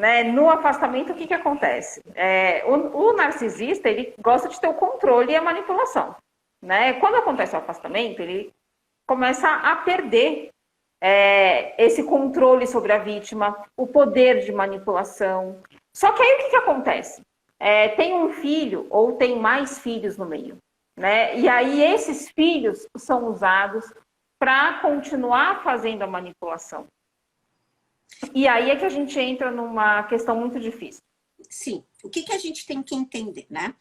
né? No afastamento, o que acontece? O narcisista, ele gosta de ter o controle e a manipulação, né? Quando acontece o afastamento, ele começa a perder esse controle sobre a vítima, o poder de manipulação. Só que aí o que acontece? Tem um filho ou tem mais filhos no meio, né? E aí esses filhos são usados para continuar fazendo a manipulação. E aí é que a gente entra numa questão muito difícil. Sim. O que a gente tem que entender, né?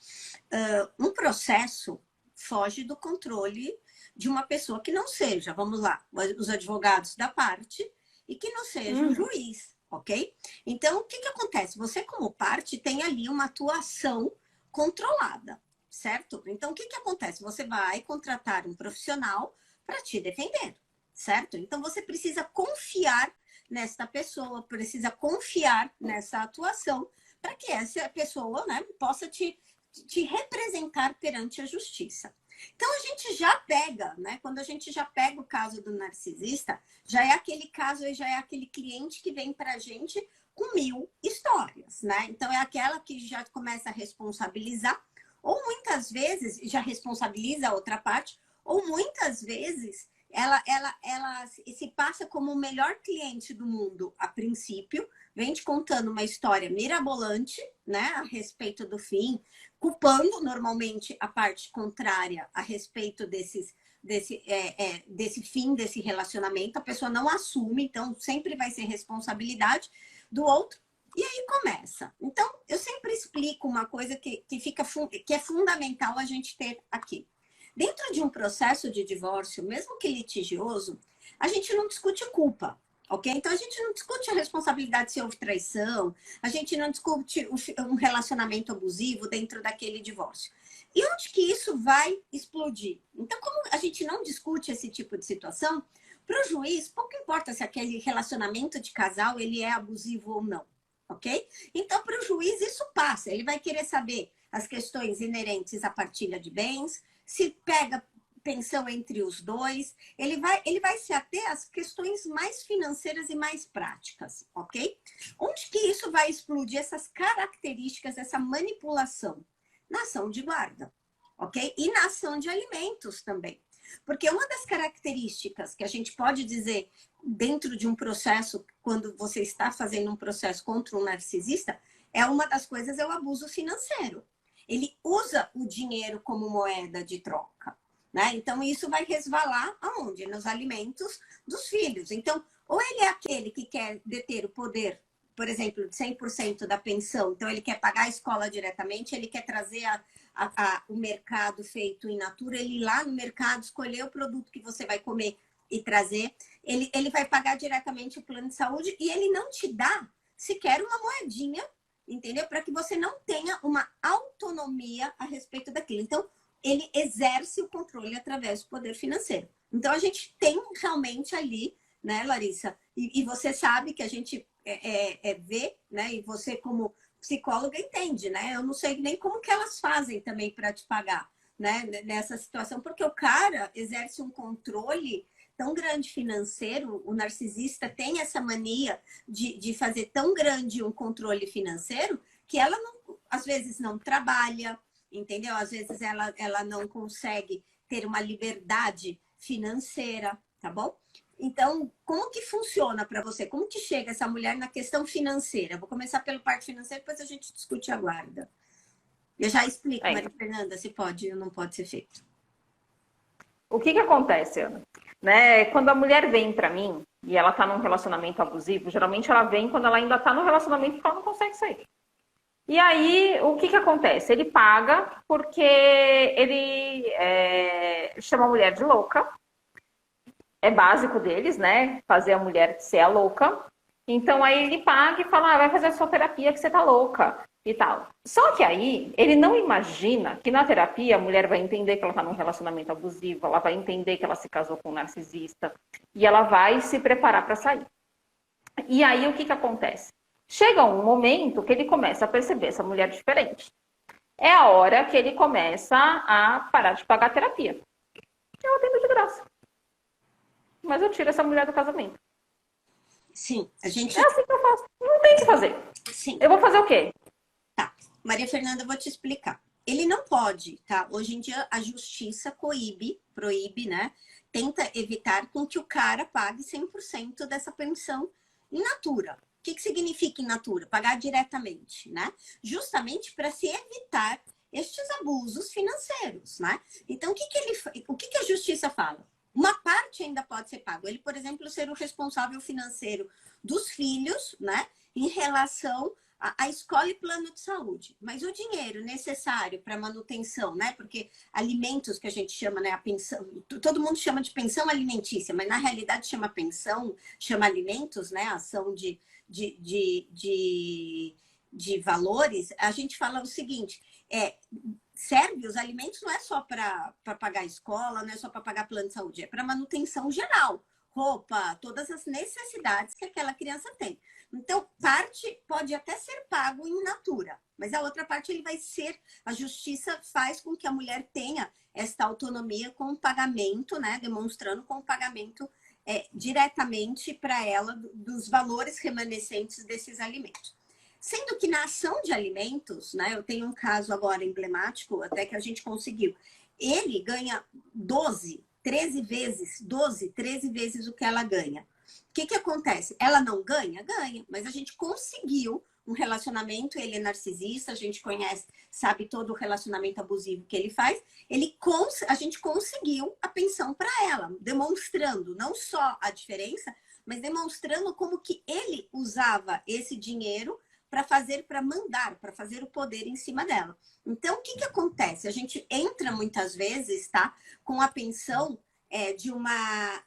Um processo foge do controle de uma pessoa que não seja, vamos lá, os advogados da parte e que não seja o juiz, ok? Então, o que acontece? Você, como parte, tem ali uma atuação controlada, certo? Então, o que acontece? Você vai contratar um profissional para te defender, certo? Então, você precisa confiar nesta pessoa, precisa confiar nessa atuação para que essa pessoa, né, possa te representar perante a justiça. Então, a gente já pega, né? Quando a gente já pega o caso do narcisista, já é aquele caso, já é aquele cliente que vem para a gente com 1000 histórias, né? Então, é aquela que já começa a responsabilizar, ou muitas vezes já responsabiliza a outra parte, ou muitas vezes ela se passa como o melhor cliente do mundo a princípio, vem te contando uma história mirabolante, né, a respeito do fim, culpando normalmente a parte contrária a respeito desse fim desse relacionamento. A pessoa não assume, então sempre vai ser responsabilidade do outro. E aí começa. Então, eu sempre explico uma coisa que é fundamental a gente ter aqui. Dentro de um processo de divórcio, mesmo que litigioso, a gente não discute culpa. Ok? Então, a gente não discute a responsabilidade se houve traição, a gente não discute um relacionamento abusivo dentro daquele divórcio. E onde que isso vai explodir? Então, como a gente não discute esse tipo de situação, para o juiz, pouco importa se aquele relacionamento de casal ele é abusivo ou não. Ok? Então, para o juiz, isso passa. Ele vai querer saber as questões inerentes à partilha de bens, se pega pensão entre os dois, ele vai se ater às questões mais financeiras e mais práticas, ok? Onde que isso vai explodir essas características, essa manipulação? Na ação de guarda, ok? E na ação de alimentos também. Porque uma das características que a gente pode dizer dentro de um processo, quando você está fazendo um processo contra um narcisista, uma das coisas é o abuso financeiro. Ele usa o dinheiro como moeda de troca. Né? Então, isso vai resvalar aonde? Nos alimentos dos filhos. Então, ou ele é aquele que quer deter o poder, por exemplo, de 100% da pensão, então ele quer pagar a escola diretamente, ele quer trazer o mercado feito in natura, ele ir lá no mercado, escolher o produto que você vai comer e trazer, ele vai pagar diretamente o plano de saúde e ele não te dá sequer uma moedinha, entendeu? Para que você não tenha uma autonomia a respeito daquilo. Então, ele exerce o controle através do poder financeiro. Então, a gente tem realmente ali, né, Larissa? E você sabe que a gente vê, né? E você, como psicóloga, entende, né? Eu não sei nem como que elas fazem também para te pagar, né? Nessa situação, porque o cara exerce um controle tão grande financeiro, o narcisista tem essa mania de fazer tão grande um controle financeiro que ela, não, às vezes, não trabalha, entendeu? Às vezes ela não consegue ter uma liberdade financeira, tá bom? Então, como que funciona para você? Como que chega essa mulher na questão financeira? Vou começar pela parte financeira, depois a gente discute a guarda. Eu já explico, Maria Fernanda, se pode ou não pode ser feito. O que acontece, Ana? Né? Quando a mulher vem para mim e ela está num relacionamento abusivo, geralmente ela vem quando ela ainda está no relacionamento porque ela não consegue sair. E aí, o que acontece? Ele paga porque ele chama a mulher de louca. É básico deles, né? Fazer a mulher ser a louca. Então, aí ele paga e fala, vai fazer a sua terapia que você tá louca e tal. Só que aí, ele não imagina que na terapia a mulher vai entender que ela tá num relacionamento abusivo, ela vai entender que ela se casou com um narcisista e ela vai se preparar para sair. E aí, o que acontece? Chega um momento que ele começa a perceber essa mulher diferente. É a hora que ele começa a parar de pagar a terapia. Eu atendo de graça. Mas eu tiro essa mulher do casamento. Sim, a gente... É assim que eu faço. Não tem o que fazer. Sim. Eu vou fazer o quê? Tá. Maria Fernanda, eu vou te explicar. Ele não pode, tá? Hoje em dia a justiça proíbe, né? Tenta evitar com que o cara pague 100% dessa pensão in natura. O que significa in natura? Pagar diretamente, né? Justamente para se evitar estes abusos financeiros, né? Então, o que a justiça fala? Uma parte ainda pode ser pago. Ele, por exemplo, ser o responsável financeiro dos filhos, né? Em relação à escola e plano de saúde. Mas o dinheiro necessário para manutenção, né? Porque alimentos que a gente chama, né? A pensão, todo mundo chama de pensão alimentícia, mas na realidade chama pensão, chama alimentos, né? Ação de valores. A gente fala o seguinte: serve os alimentos não é só para pagar a escola, não é só para pagar plano de saúde, é para manutenção geral, roupa, todas as necessidades que aquela criança tem. Então, parte pode até ser pago in natura, mas a outra parte ele vai ser, a justiça faz com que a mulher tenha esta autonomia com o pagamento, né, demonstrando com o pagamento diretamente para ela dos valores remanescentes desses alimentos. Sendo que na ação de alimentos, né, eu tenho um caso agora emblemático, até que a gente conseguiu, ele ganha 13 vezes o que ela ganha. O que acontece? Ela não ganha? Ganha, mas a gente conseguiu um relacionamento, ele é narcisista, a gente conhece, sabe todo o relacionamento abusivo que ele faz, a gente conseguiu a pensão para ela, demonstrando não só a diferença, mas demonstrando como que ele usava esse dinheiro para mandar, para fazer o poder em cima dela. Então, o que acontece? A gente entra muitas vezes, tá, com a pensão de uma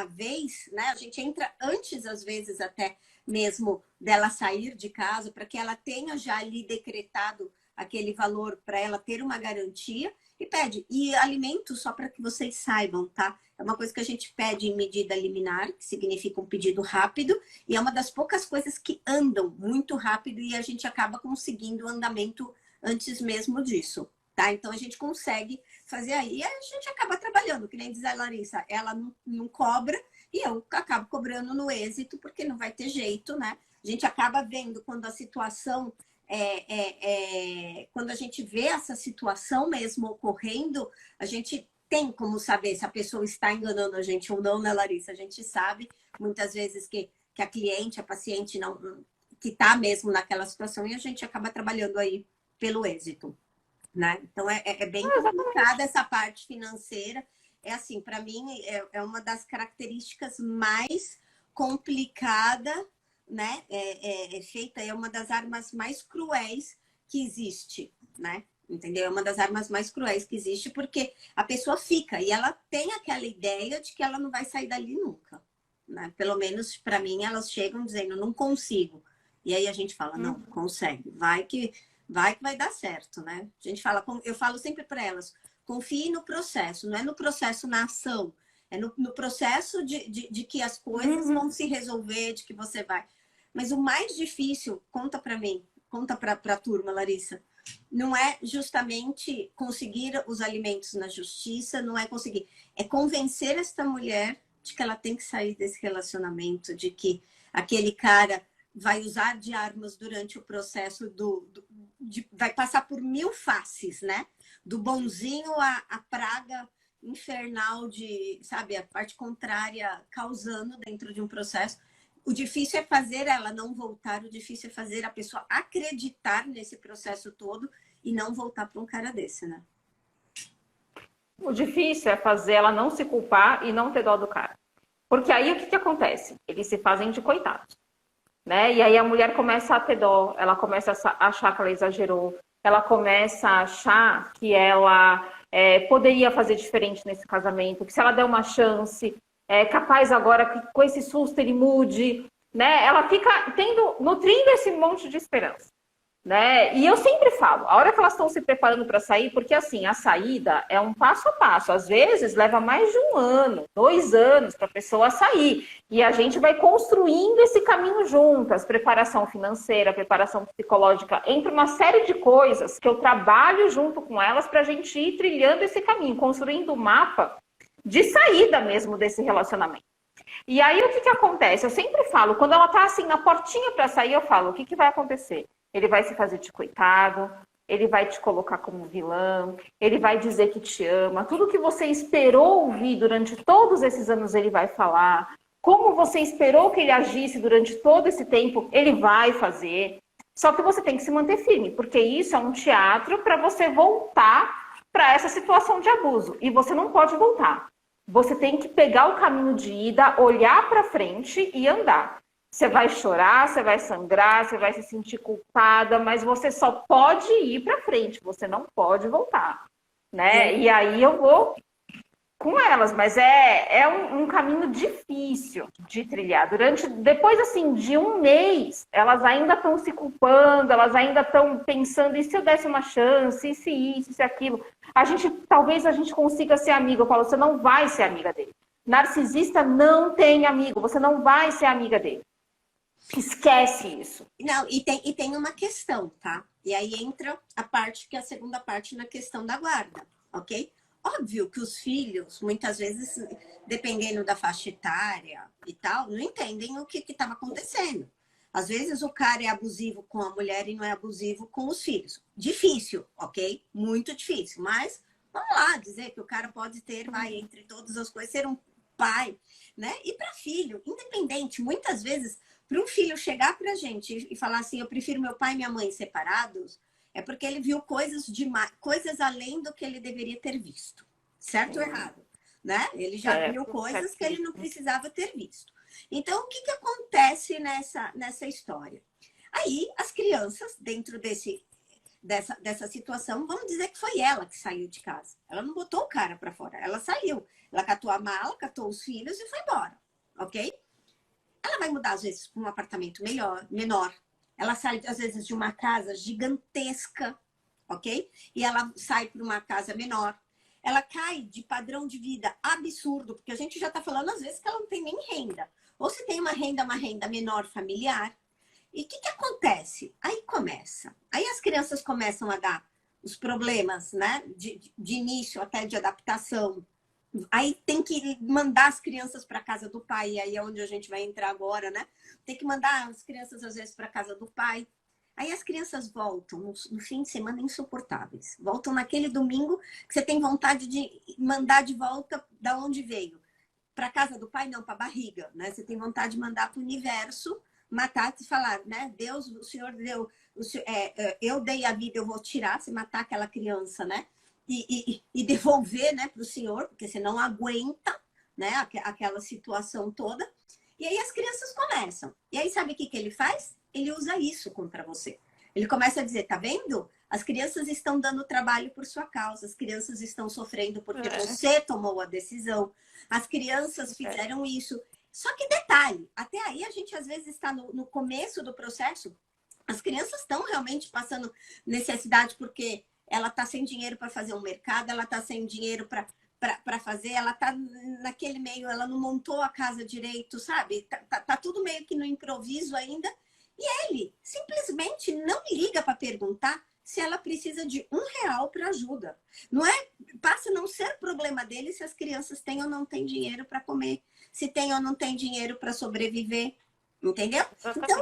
vez, né? A gente entra antes, às vezes, até mesmo dela sair de casa, para que ela tenha já ali decretado aquele valor para ela ter uma garantia e pede. E alimentos, só para que vocês saibam, tá? É uma coisa que a gente pede em medida liminar, que significa um pedido rápido, e é uma das poucas coisas que andam muito rápido e a gente acaba conseguindo o andamento antes mesmo disso, tá? Então a gente consegue fazer aí e a gente acaba trabalhando, que nem diz a Larissa, ela não cobra e eu acabo cobrando no êxito, porque não vai ter jeito, né? A gente acaba vendo quando a situação quando a gente vê essa situação mesmo ocorrendo, a gente tem como saber se a pessoa está enganando a gente ou não, né, Larissa? A gente sabe muitas vezes que a cliente, a paciente não, que está mesmo naquela situação e a gente acaba trabalhando aí pelo êxito, né? Então é bem complicada essa parte financeira. É assim, para mim é uma das características mais complicadas, né? Feita, é uma das armas mais cruéis que existe, né? Entendeu? É uma das armas mais cruéis que existe, porque a pessoa fica e ela tem aquela ideia de que ela não vai sair dali nunca, né? Pelo menos para mim, elas chegam dizendo, não consigo. E aí a gente fala, não, consegue, vai que vai dar certo, né? A gente fala, eu falo sempre para elas, confie no processo, não é no processo na ação, é no processo de que as coisas vão se resolver, de que você vai. Mas o mais difícil, conta para mim, conta para a turma, Larissa, não é justamente conseguir os alimentos na justiça, não é conseguir, é convencer esta mulher de que ela tem que sair desse relacionamento, de que aquele cara vai usar de armas durante o processo vai passar por 1000 faces, né? Do bonzinho à praga infernal sabe, a parte contrária causando dentro de um processo. O difícil é fazer ela não voltar, o difícil é fazer a pessoa acreditar nesse processo todo e não voltar para um cara desse, né? O difícil é fazer ela não se culpar e não ter dó do cara. Porque aí o que acontece? Eles se fazem de coitados, né? E aí a mulher começa a ter dó, ela começa a achar que ela exagerou, ela começa a achar que ela poderia fazer diferente nesse casamento, que se ela der uma chance, é capaz agora que com esse susto ele mude, né? Ela fica nutrindo esse monte de esperança, né? E eu sempre falo, a hora que elas estão se preparando para sair, porque assim, a saída é um passo a passo, às vezes leva mais de 1 ano, 2 anos para a pessoa sair, e a gente vai construindo esse caminho juntas, preparação financeira, preparação psicológica, entre uma série de coisas que eu trabalho junto com elas para a gente ir trilhando esse caminho, construindo o mapa de saída mesmo desse relacionamento. E aí, o que que acontece? Eu sempre falo, quando ela tá assim, na portinha para sair, eu falo, o que que vai acontecer? Ele vai se fazer de coitado, ele vai te colocar como vilã, ele vai dizer que te ama, tudo que você esperou ouvir durante todos esses anos, ele vai falar. Como você esperou que ele agisse durante todo esse tempo, ele vai fazer. Só que você tem que se manter firme, porque isso é um teatro para você voltar para essa situação de abuso. E você não pode voltar. Você tem que pegar o caminho de ida, olhar para frente e andar. Você vai chorar, você vai sangrar, você vai se sentir culpada, mas você só pode ir para frente, você não pode voltar, né? E aí eu vou com elas, mas é um caminho difícil de trilhar. Depois assim, de um mês, elas ainda estão se culpando, elas ainda estão pensando, e se eu desse uma chance, e se isso, e se aquilo. Talvez a gente consiga ser amiga. Eu falo, você não vai ser amiga dele. Narcisista não tem amigo, você não vai ser amiga dele. Esquece isso. Não, e tem uma questão, tá? E aí entra a parte que é a segunda parte na questão da guarda, ok? Óbvio que os filhos, muitas vezes, dependendo da faixa etária e tal, não entendem o que estava acontecendo. Às vezes o cara é abusivo com a mulher e não é abusivo com os filhos. Difícil, ok? Muito difícil. Mas vamos lá, dizer que o cara pode ter, vai, entre todas as coisas, ser um pai, né? E para filho, independente, muitas vezes, para um filho chegar para a gente e falar assim, eu prefiro meu pai e minha mãe separados, é porque ele viu coisas além do que ele deveria ter visto. Certo ou errado? Né? Ele já viu coisas que ele não precisava ter visto. Então, o que acontece nessa história? Aí, as crianças, dentro dessa situação, vamos dizer que foi ela que saiu de casa. Ela não botou o cara para fora, ela saiu. Ela catou a mala, catou os filhos e foi embora. Ok? Ela vai mudar, às vezes, para um apartamento menor. Ela sai, às vezes, de uma casa gigantesca, ok? E ela sai para uma casa menor. Ela cai de padrão de vida absurdo, porque a gente já está falando, às vezes, que ela não tem nem renda. Ou se tem uma renda menor familiar. E o que acontece? Aí começa. Aí as crianças começam a dar os problemas, né? De início até de adaptação. Aí tem que mandar as crianças para casa do pai, e aí é onde a gente vai entrar agora, né? Tem que mandar as crianças, às vezes, para casa do pai. Aí as crianças voltam no fim de semana insuportáveis. Voltam naquele domingo que você tem vontade de mandar de volta da onde veio. Para casa do pai, não, para a barriga, né? Você tem vontade de mandar para o universo, matar e falar, né? Deus, o Senhor deu, eu dei a vida, eu vou tirar, se matar aquela criança, né? E devolver, né, para o senhor, porque você não aguenta, né, aquela situação toda. E aí as crianças começam. E aí sabe o que ele faz? Ele usa isso contra você. Ele começa a dizer, tá vendo? As crianças estão dando trabalho por sua causa, as crianças estão sofrendo porque você tomou a decisão, as crianças fizeram isso. Só que detalhe, até aí a gente às vezes está no começo do processo, as crianças estão realmente passando necessidade porque ela está sem dinheiro para fazer um mercado, ela está sem dinheiro para fazer, ela está naquele meio, ela não montou a casa direito, sabe? Tá tudo meio que no improviso ainda. E ele simplesmente não liga para perguntar se ela precisa de R$ 1 para ajuda. Não é, passa a não ser problema dele se as crianças têm ou não têm dinheiro para comer, se tem ou não tem dinheiro para sobreviver. Entendeu? Então,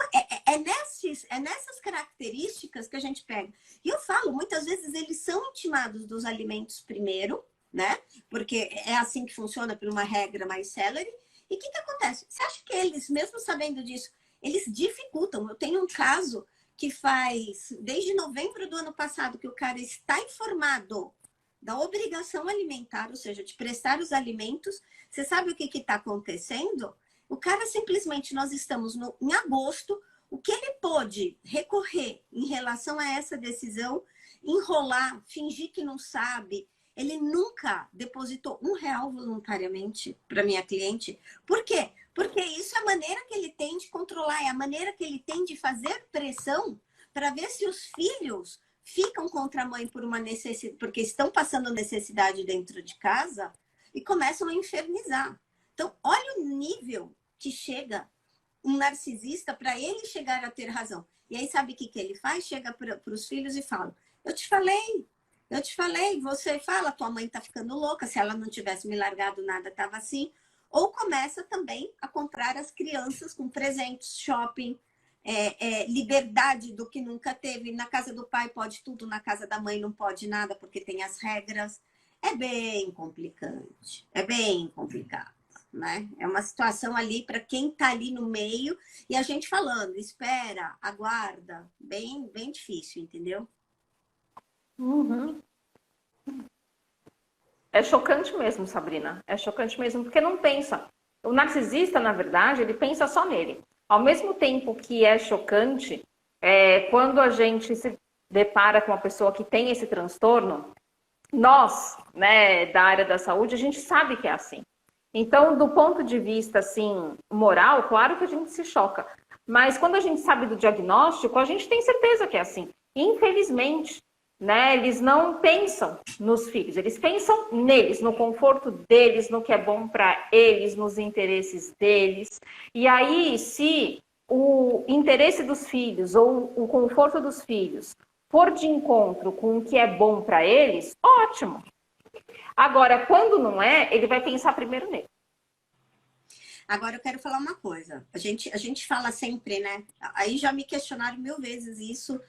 é nessas características que a gente pega. E eu falo, muitas vezes eles são intimados dos alimentos primeiro, né? Porque é assim que funciona por uma regra mais célere. E o que acontece? Você acha que eles, mesmo sabendo disso, eles dificultam? Eu tenho um caso que faz, desde novembro do ano passado, que o cara está informado da obrigação alimentar, ou seja, de prestar os alimentos. Você sabe o que está acontecendo? O cara simplesmente, nós estamos em agosto, o que ele pôde recorrer em relação a essa decisão, enrolar, fingir que não sabe, ele nunca depositou R$ 1 voluntariamente para minha cliente. Por quê? Porque isso é a maneira que ele tem de controlar, é a maneira que ele tem de fazer pressão para ver se os filhos ficam contra a mãe por uma necessidade, porque estão passando necessidade dentro de casa e começam a infernizar. Então, olha o nível que chega um narcisista para ele chegar a ter razão. E aí, sabe o que ele faz? Chega para os filhos e fala, eu te falei, você fala, tua mãe tá ficando louca, se ela não tivesse me largado, nada tava assim. ou começa também a comprar as crianças com presentes, shopping, liberdade do que nunca teve. Na casa do pai pode tudo, na casa da mãe não pode nada, porque tem as regras. É bem complicante, é bem complicado, né? É uma situação ali para quem está ali no meio e a gente falando, espera, aguarda, bem, bem difícil, entendeu? Uhum. É chocante mesmo, Sabrina. É chocante mesmo, porque não pensa. O narcisista, na verdade, ele pensa só nele. Ao mesmo tempo que é chocante, quando a gente se depara com uma pessoa que tem esse transtorno, nós, né, da área da saúde, a gente sabe que é assim. Então, do ponto de vista, assim, moral, claro que a gente se choca. Mas quando a gente sabe do diagnóstico, a gente tem certeza que é assim. Infelizmente, né, eles não pensam nos filhos, eles pensam neles, no conforto deles, no que é bom para eles, nos interesses deles. E aí, se o interesse dos filhos ou o conforto dos filhos for de encontro com o que é bom para eles, ótimo. Agora, quando não é, ele vai pensar primeiro nele. Agora eu quero falar uma coisa. A gente fala sempre, né? Aí já me questionaram 1000 vezes isso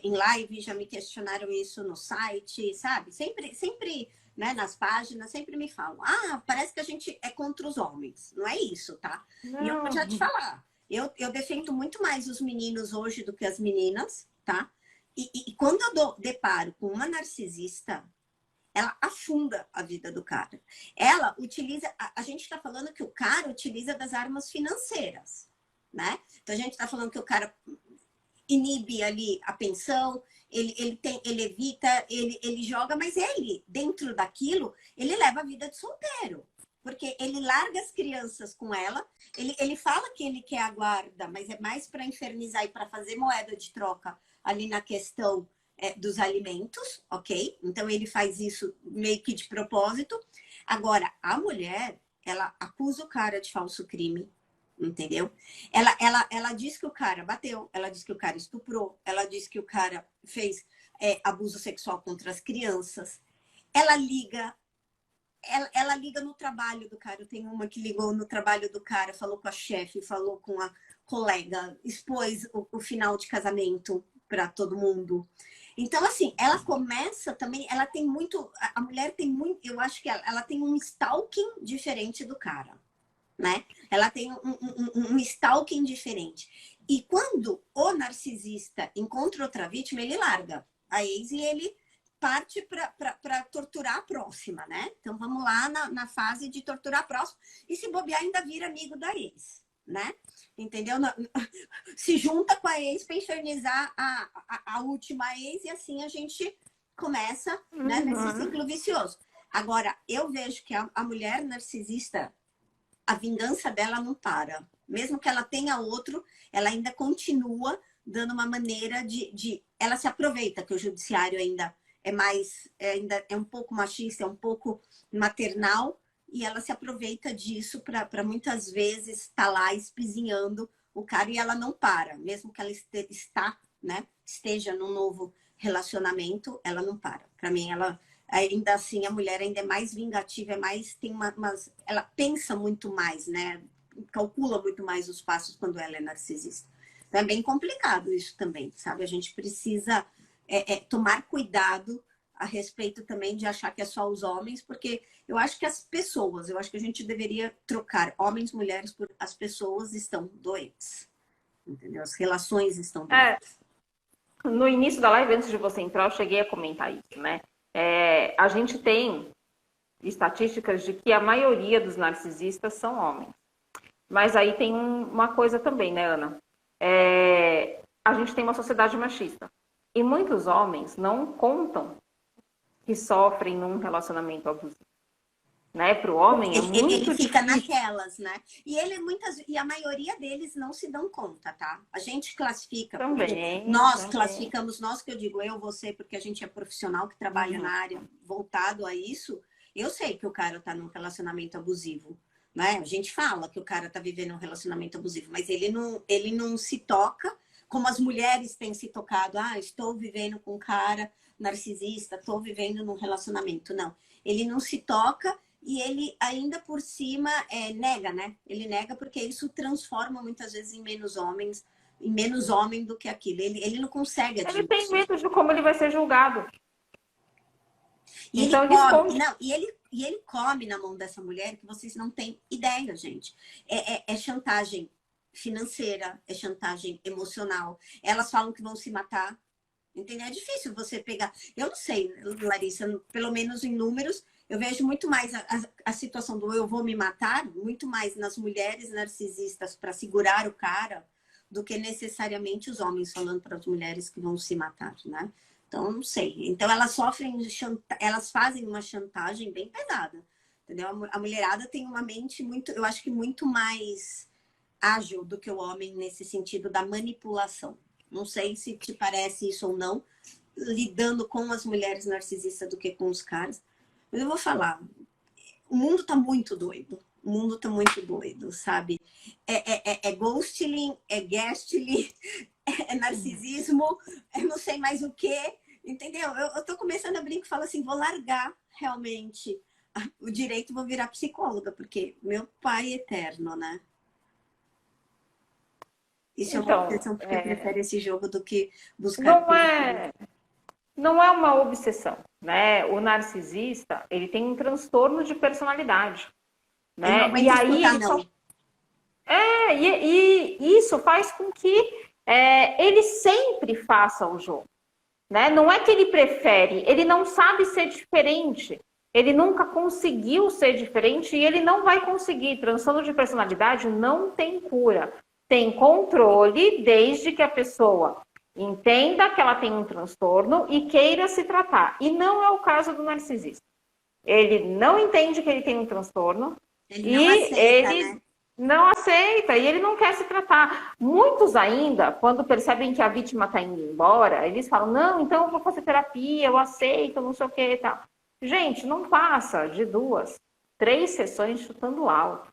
em live, já me questionaram isso no site, sabe? Sempre, né, nas páginas, sempre me falam. Ah, parece que a gente é contra os homens. Não é isso, tá? Não. E eu vou já te falar. Eu defendo muito mais os meninos hoje do que as meninas, tá? E quando eu deparo com uma narcisista, ela afunda a vida do cara. Ela utiliza... A gente está falando que o cara utiliza das armas financeiras, né? Então, a gente está falando que o cara inibe ali a pensão, ele evita, ele joga, mas ele, dentro daquilo, ele leva a vida de solteiro. Porque ele larga as crianças com ela, ele fala que ele quer a guarda, mas é mais para infernizar e para fazer moeda de troca ali na questão dos alimentos, ok? Então ele faz isso meio que de propósito. Agora, a mulher, ela acusa o cara de falso crime, entendeu? Ela diz que o cara bateu, ela diz que o cara estuprou, ela diz que o cara fez abuso sexual contra as crianças. Ela liga no trabalho do cara. Eu tenho uma que ligou no trabalho do cara, falou com a chefe, falou com a colega, expôs o final de casamento para todo mundo. Então, assim, ela começa também, ela tem muito, a mulher tem muito, eu acho que ela tem um stalking diferente do cara, né? Ela tem um stalking diferente. E quando o narcisista encontra outra vítima, ele larga a ex e ele parte para torturar a próxima, né? Então vamos lá na fase de torturar a próxima e se bobear ainda vira amigo da ex, né? Entendeu? Se junta com a ex para infernizar a última ex e assim a gente começa, né, nesse ciclo vicioso. Agora, eu vejo que a mulher narcisista, a vingança dela não para. Mesmo que ela tenha outro, ela ainda continua dando uma maneira de... Ela se aproveita que o judiciário ainda é mais... ainda é um pouco machista, é um pouco maternal, e ela se aproveita disso para muitas vezes estar lá espizinhando o cara, e ela não para. Mesmo que ela esteja num novo relacionamento, ela não para. Para mim, ela... Ainda assim, a mulher ainda é mais vingativa, tem ela pensa muito mais, né? Calcula muito mais os passos quando ela é narcisista. Então, é bem complicado isso também, sabe? A gente precisa tomar cuidado a respeito também de achar que é só os homens, porque eu acho que eu acho que a gente deveria trocar homens e mulheres por as pessoas estão doentes, entendeu? As relações estão doentes. No início da live, antes de você entrar, eu cheguei a comentar isso, né? A gente tem estatísticas de que a maioria dos narcisistas são homens. Mas aí tem uma coisa também, né, Ana? A gente tem uma sociedade machista. E muitos homens não contam que sofrem num relacionamento abusivo. Né? Para o homem é muito ele fica difícil. naquelas, né? E a maioria deles não se dão conta, tá? A gente classifica, Também, nós também. classificamos, nós que eu digo eu, você, porque a gente é profissional que trabalha na área voltado a isso. Eu sei que o cara tá num relacionamento abusivo, né? A gente fala que o cara tá vivendo um relacionamento abusivo, mas ele não se toca como as mulheres têm se tocado. Ah, estou vivendo com um cara narcisista, estou vivendo num relacionamento. Não, ele não se toca. e ele ainda por cima nega, né? Ele nega porque isso transforma muitas vezes em menos homem do que aquilo. Ele não consegue Ele tem admitir. medo de como ele vai ser julgado. E ele Então ele come, esconde. não, e ele come na mão dessa mulher que vocês não têm ideia, gente. É chantagem financeira, é chantagem emocional. Elas falam que vão se matar, entendeu? É difícil você pegar. Eu não sei, Larissa, pelo menos em números, eu vejo muito mais a situação do eu vou me matar, muito mais nas mulheres narcisistas para segurar o cara, do que necessariamente os homens falando para as mulheres que vão se matar, né? Então, não sei. Então, elas sofrem, elas fazem uma chantagem bem pesada, entendeu? A mulherada tem uma mente muito, eu acho que muito mais ágil do que o homem nesse sentido da manipulação. Não sei se te parece isso ou não, lidando com as mulheres narcisistas do que com os caras. Mas eu vou falar, o mundo tá muito doido. O mundo tá muito doido, sabe? É ghosting, é gaslighting, é narcisismo, é não sei mais o quê, entendeu? Eu tô começando a brincar e falo assim, vou largar realmente o direito, vou virar psicóloga, porque meu pai é eterno, né? Isso é uma Então, obsessão porque prefere esse jogo do que buscar não coisa pra ele. é, não é uma obsessão, né? O narcisista, ele tem um transtorno de personalidade, Ele não né? E aguenta aí escutar, ele não. só e isso faz com que ele sempre faça o jogo, né? Não é que ele prefere, ele não sabe ser diferente. Ele nunca conseguiu ser diferente e ele não vai conseguir. Transtorno de personalidade não tem cura. Tem controle desde que a pessoa entenda que ela tem um transtorno e queira se tratar. E não é o caso do narcisista. Ele não entende que ele tem um transtorno Ele não e aceita, ele né? não aceita e ele não quer se tratar. Muitos ainda, quando percebem que a vítima está indo embora, eles falam, não, então eu vou fazer terapia, eu aceito, não sei o que e tal. Gente, não passa de 2, 3 sessões chutando alto.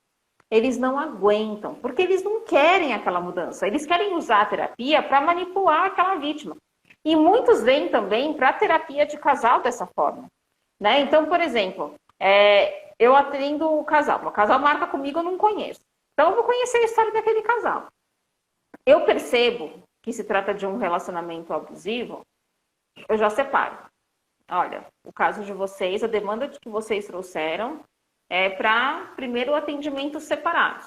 Eles não aguentam, porque eles não querem aquela mudança. Eles querem usar a terapia para manipular aquela vítima. E muitos vêm também para a terapia de casal dessa forma. Né? Então, por exemplo, eu atendo o casal marca comigo, eu não conheço. Então, eu vou conhecer a história daquele casal. Eu percebo que se trata de um relacionamento abusivo, eu já separo. Olha, o caso de vocês, a demanda que vocês trouxeram é para primeiro atendimento separados.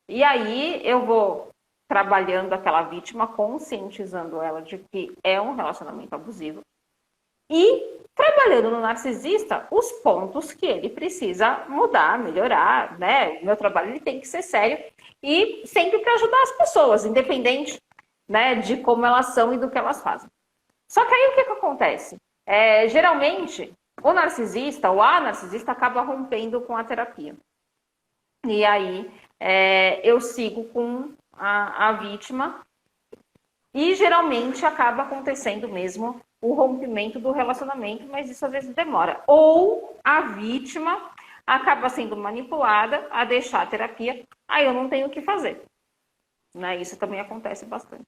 E aí eu vou trabalhando aquela vítima, conscientizando ela de que é um relacionamento abusivo e trabalhando no narcisista os pontos que ele precisa mudar, melhorar, né? O meu trabalho ele tem que ser sério e sempre para ajudar as pessoas, independente, né, de como elas são e do que elas fazem. Só que aí o que acontece? Geralmente, o narcisista ou a narcisista acaba rompendo com a terapia. E aí eu sigo com a vítima e geralmente acaba acontecendo mesmo o rompimento do relacionamento, mas isso às vezes demora. Ou a vítima acaba sendo manipulada a deixar a terapia, aí eu não tenho o que fazer. Né? Isso também acontece bastante.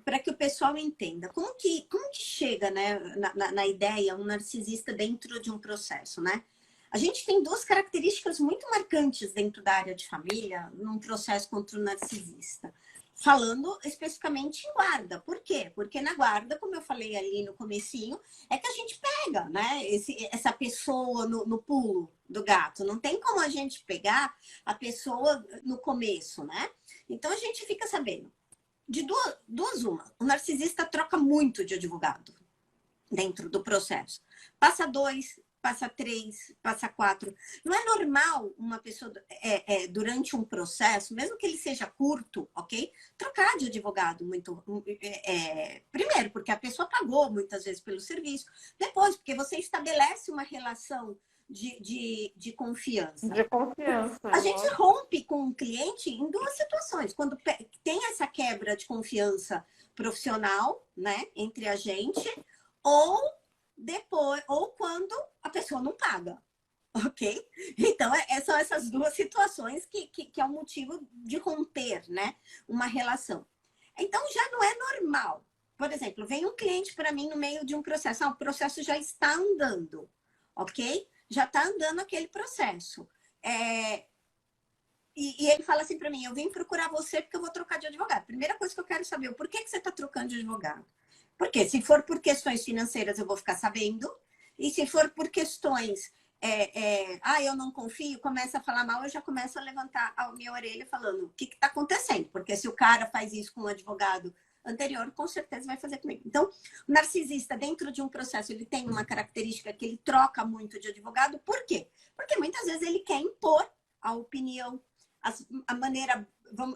Para que o pessoal entenda, como que chega, né, na ideia um narcisista dentro de um processo, né? A gente tem duas características muito marcantes dentro da área de família, num processo contra o narcisista. Falando especificamente em guarda. Por quê? Porque na guarda, como eu falei ali no comecinho, é que a gente pega, né? Essa pessoa no pulo do gato. Não tem como a gente pegar a pessoa no começo, né? Então a gente fica sabendo. De duas uma. O narcisista troca muito de advogado dentro do processo. Passa 2, passa 3, passa 4. Não é normal uma pessoa, durante um processo, mesmo que ele seja curto, ok? Trocar de advogado muito. Primeiro, porque a pessoa pagou muitas vezes pelo serviço. Depois, porque você estabelece uma relação de confiança. De confiança. A gente rompe com um cliente em duas situações. Quando tem essa quebra de confiança profissional, né, entre a gente, ou depois, ou quando a pessoa não paga, ok? Então, são essas duas situações que é um motivo de romper, né, uma relação. Então, já não é normal. Por exemplo, vem um cliente para mim no meio de um processo. O processo já está andando, ok? já está andando aquele processo. E ele fala assim para mim, eu vim procurar você porque eu vou trocar de advogado. Primeira coisa que eu quero saber, por que você está trocando de advogado? Porque se for por questões financeiras, eu vou ficar sabendo. E se for por questões, eu não confio, começa a falar mal, eu já começo a levantar a minha orelha falando, o que está acontecendo? Porque se o cara faz isso com um advogado anterior, com certeza vai fazer comigo. Então, o narcisista, dentro de um processo, ele tem uma característica que ele troca muito de advogado. Por quê? Porque muitas vezes ele quer impor a opinião, a maneira,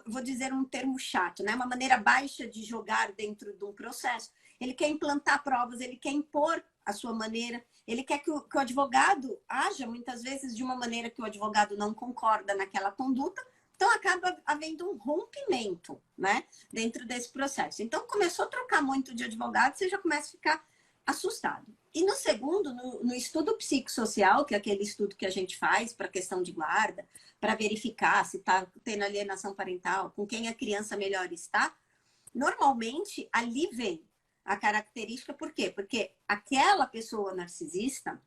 vou dizer um termo chato, né? Uma maneira baixa de jogar dentro de um processo. Ele quer implantar provas, ele quer impor a sua maneira, ele quer que o advogado haja, muitas vezes, de uma maneira que o advogado não concorda naquela conduta. Então, acaba havendo um rompimento, né, dentro desse processo. Então, começou a trocar muito de advogado, você já começa a ficar assustado. E no segundo, no estudo psicossocial, que é aquele estudo que a gente faz para questão de guarda, para verificar se está tendo alienação parental, com quem a criança melhor está, normalmente ali vem a característica, por quê? Porque aquela pessoa narcisista,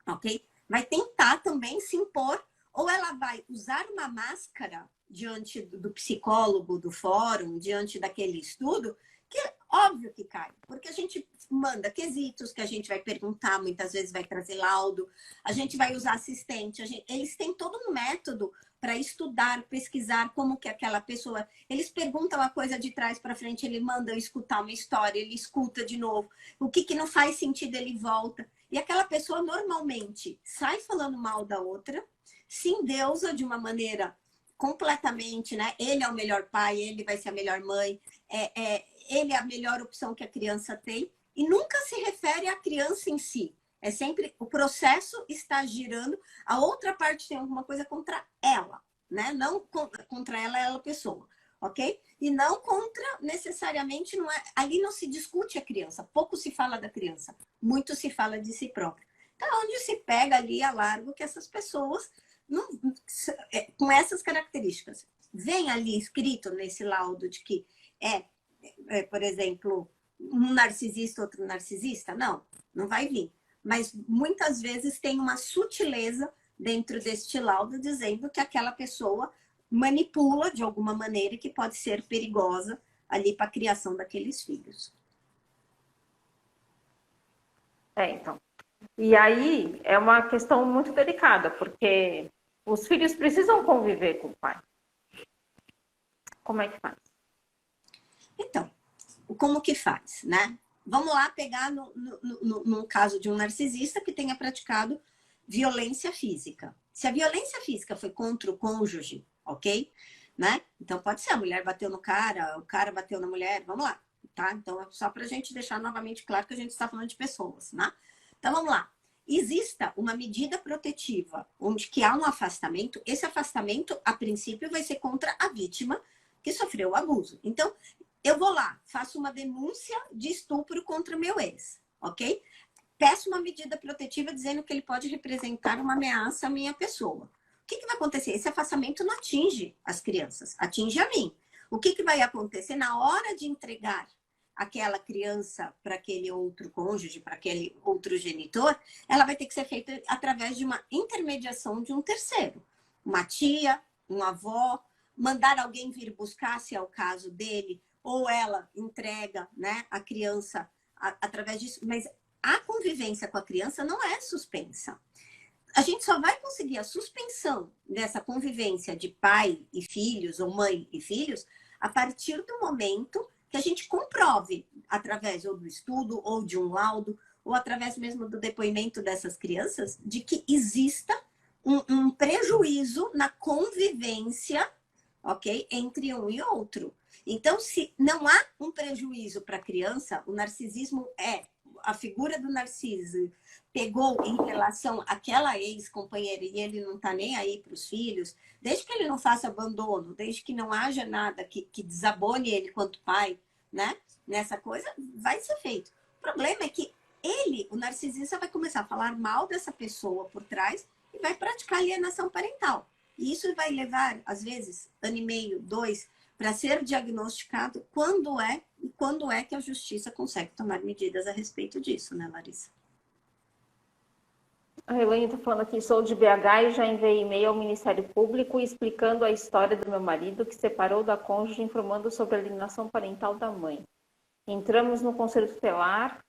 ok? Vai tentar também se impor, ou ela vai usar uma máscara diante do psicólogo do fórum, diante daquele estudo, que é óbvio que cai, porque a gente manda quesitos que a gente vai perguntar, muitas vezes vai trazer laudo, a gente vai usar assistente, eles têm todo um método para estudar, pesquisar como que aquela pessoa, eles perguntam a coisa de trás para frente, ele manda eu escutar uma história, ele escuta de novo, o que não faz sentido ele volta, e aquela pessoa normalmente sai falando mal da outra, se endeusa de uma maneira completamente, né? Ele é o melhor pai, ele vai ser a melhor mãe, ele é a melhor opção que a criança tem, e nunca se refere à criança em si. É sempre o processo está girando, a outra parte tem alguma coisa contra ela, né? Não contra ela, pessoa, ok? E não contra, necessariamente, não é, ali não se discute a criança, pouco se fala da criança, muito se fala de si própria. Então, onde se pega ali a largo que essas pessoas, não, com essas características, vem ali escrito nesse laudo de que por exemplo, um narcisista, outro narcisista? Não, não vai vir. Mas muitas vezes tem uma sutileza dentro deste laudo dizendo que aquela pessoa manipula de alguma maneira que pode ser perigosa ali para a criação daqueles filhos. Então. E aí é uma questão muito delicada, porque os filhos precisam conviver com o pai. Como é que faz? Então, como que faz, né? Vamos lá pegar no caso de um narcisista que tenha praticado violência física. Se a violência física foi contra o cônjuge, ok? Né? Então pode ser, a mulher bateu no cara, o cara bateu na mulher, vamos lá, tá? Então é só pra gente deixar novamente claro que a gente está falando de pessoas, né? Então vamos lá. Exista uma medida protetiva onde que há um afastamento, esse afastamento, a princípio, vai ser contra a vítima que sofreu o abuso. Então, eu vou lá, faço uma denúncia de estupro contra meu ex, ok? Peço uma medida protetiva dizendo que ele pode representar uma ameaça à minha pessoa. O que vai acontecer? Esse afastamento não atinge as crianças, atinge a mim. O que vai acontecer na hora de entregar aquela criança para aquele outro cônjuge, para aquele outro genitor? Ela vai ter que ser feita através de uma intermediação de um terceiro. Uma tia, uma avó, mandar alguém vir buscar, se é o caso dele, ou ela entrega, né, a criança através disso. Mas a convivência com a criança não é suspensa. A gente só vai conseguir a suspensão dessa convivência de pai e filhos, ou mãe e filhos, a partir do momento que a gente comprove, através ou do estudo, ou de um laudo, ou através mesmo do depoimento dessas crianças, de que exista um prejuízo na convivência, ok, entre um e outro. Então, se não há um prejuízo para a criança, o narcisismo a figura do narciso pegou em relação àquela ex-companheira e ele não está nem aí para os filhos, desde que ele não faça abandono, desde que não haja nada que desabone ele quanto pai, né? Nessa coisa, vai ser feito. O problema é que ele, o narcisista, vai começar a falar mal dessa pessoa por trás e vai praticar alienação parental. E isso vai levar, às vezes, 1 ano e meio, 2, para ser diagnosticado quando é que a justiça consegue tomar medidas a respeito disso, né, Larissa? A Elaine está falando aqui, sou de BH e já enviei e-mail ao Ministério Público explicando a história do meu marido que separou da cônjuge, informando sobre a alienação parental da mãe. Entramos no Conselho Tutelar,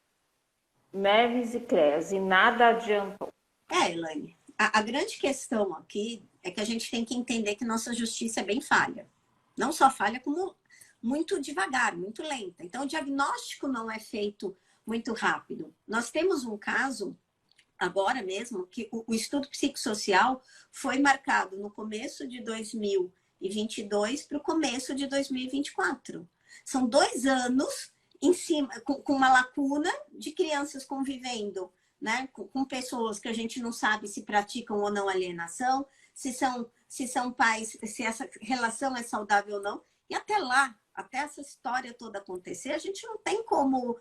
MEVs e CREAS, e nada adiantou. Elaine, a grande questão aqui é que a gente tem que entender que nossa justiça é bem falha. Não só falha, como muito devagar, muito lenta. Então, o diagnóstico não é feito muito rápido. Nós temos um caso, agora mesmo, que o estudo psicossocial foi marcado no começo de 2022 para o começo de 2024. São 2 anos em cima, com uma lacuna de crianças convivendo, né, com pessoas que a gente não sabe se praticam ou não alienação, se são pais, se essa relação é saudável ou não. E até lá, até essa história toda acontecer, a gente não tem como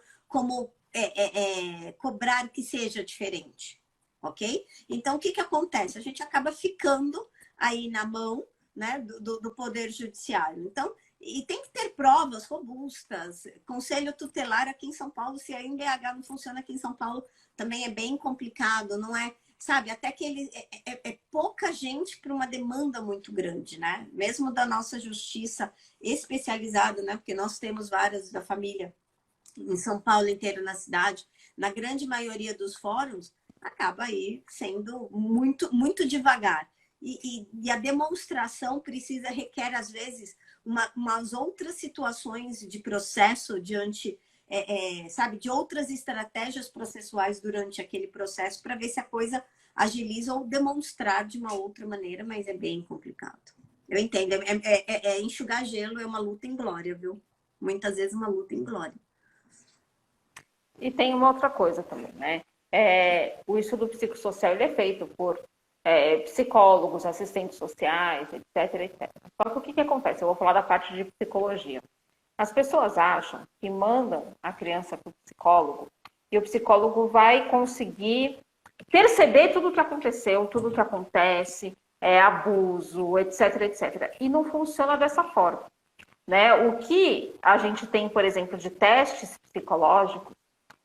cobrar que seja diferente, ok? Então, o que acontece? A gente acaba ficando aí na mão, né, do Poder Judiciário. Então, e tem que ter provas robustas. Conselho tutelar aqui em São Paulo, se a BH não funciona aqui em São Paulo, também é bem complicado, não é? Sabe, até que ele é pouca gente para uma demanda muito grande, né? Mesmo da nossa justiça especializada, né? Porque nós temos várias da família em São Paulo inteiro, na cidade, na grande maioria dos fóruns, acaba aí sendo muito, muito devagar. E a demonstração requer, às vezes, umas outras situações de processo diante, sabe, de outras estratégias processuais durante aquele processo para ver se a coisa agiliza ou demonstrar de uma outra maneira, mas é bem complicado. Eu entendo, enxugar gelo é uma luta em glória, viu? Muitas vezes uma luta em glória. E tem uma outra coisa também, né? O estudo psicossocial ele é feito por psicólogos, assistentes sociais, etc, etc. Só que o que acontece? Eu vou falar da parte de psicologia. As pessoas acham que mandam a criança para o psicólogo e o psicólogo vai conseguir perceber tudo o que aconteceu, tudo o que acontece, abuso, etc, etc. E não funciona dessa forma, né? O que a gente tem, por exemplo, de testes psicológicos,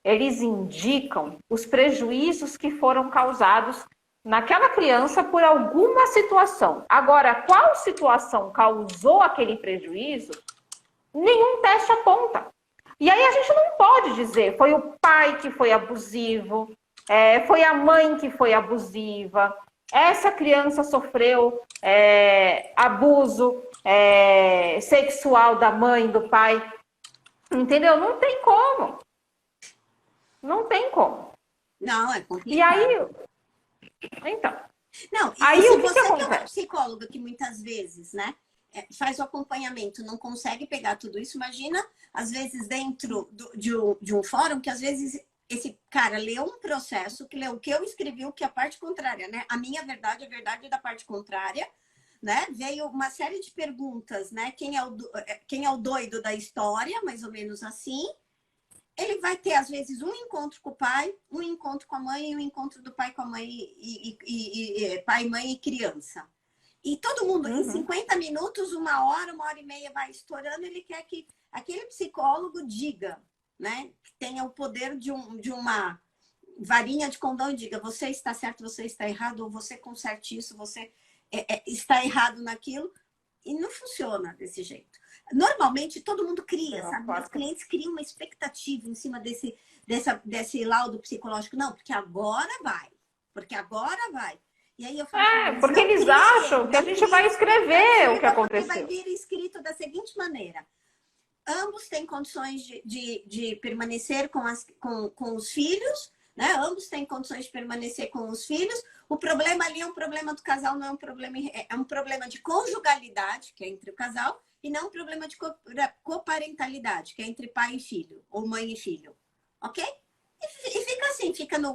eles indicam os prejuízos que foram causados naquela criança por alguma situação. Agora, qual situação causou aquele prejuízo? Nenhum teste aponta. E aí a gente não pode dizer foi o pai que foi abusivo, foi a mãe que foi abusiva, essa criança sofreu abuso sexual da mãe, do pai. Entendeu? Não tem como. Não tem como. Não, é complicado. E aí... Então... Não, aí se o que você acontece? que é uma psicóloga que muitas vezes, né, faz o acompanhamento, não consegue pegar tudo isso, imagina, às vezes, dentro de um fórum, que às vezes esse cara leu um processo, que leu o que eu escrevi, o que a parte contrária, né? A minha verdade, a verdade da parte contrária, né? Veio uma série de perguntas, né? Quem é o doido da história, mais ou menos assim. Ele vai ter, às vezes, um encontro com o pai, um encontro com a mãe, um encontro do pai com a mãe, pai, mãe e criança. E todo mundo, em 50 minutos, 1 hora e meia vai estourando, ele quer que aquele psicólogo diga, né? Que tenha o poder de uma varinha de condão e diga, você está certo, você está errado, ou você conserte isso, você está errado naquilo. E não funciona desse jeito. Normalmente, todo mundo cria, sabe? Meus clientes criam uma expectativa em cima desse laudo psicológico. Não, porque agora vai. Porque agora vai. E aí eu falo, porque eles acham que a gente vai escrever o que aconteceu. Vai vir escrito da seguinte maneira. Ambos têm condições de permanecer com os filhos, né? Ambos têm condições de permanecer com os filhos. O problema ali é um problema do casal, não é um problema de conjugalidade, que é entre o casal, e não um problema de coparentalidade, que é entre pai e filho, ou mãe e filho. Ok? E fica assim,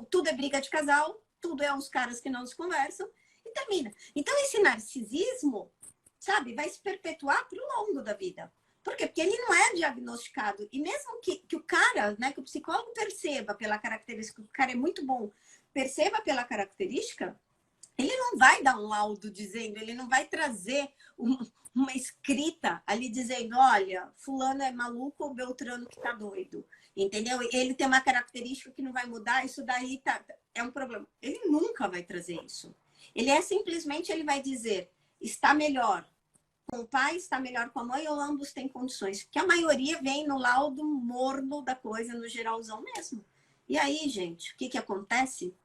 tudo é briga de casal, tudo é uns caras que não se conversam, e termina. Então, esse narcisismo, sabe, vai se perpetuar para o longo da vida. Por quê? Porque ele não é diagnosticado. E mesmo que o cara, né, que o psicólogo perceba pela característica, o cara é muito bom, perceba pela característica, ele não vai dar um laudo dizendo, ele não vai trazer uma escrita ali dizendo, olha, fulano é maluco ou Beltrano que tá doido. entendeu? Ele tem uma característica que não vai mudar, isso daí é um problema. Ele nunca vai trazer isso. Ele simplesmente, ele vai dizer, está melhor com o pai, está melhor com a mãe, ou ambos têm condições. Que a maioria vem no laudo morno da coisa, no geralzão mesmo. E aí, gente, o que acontece?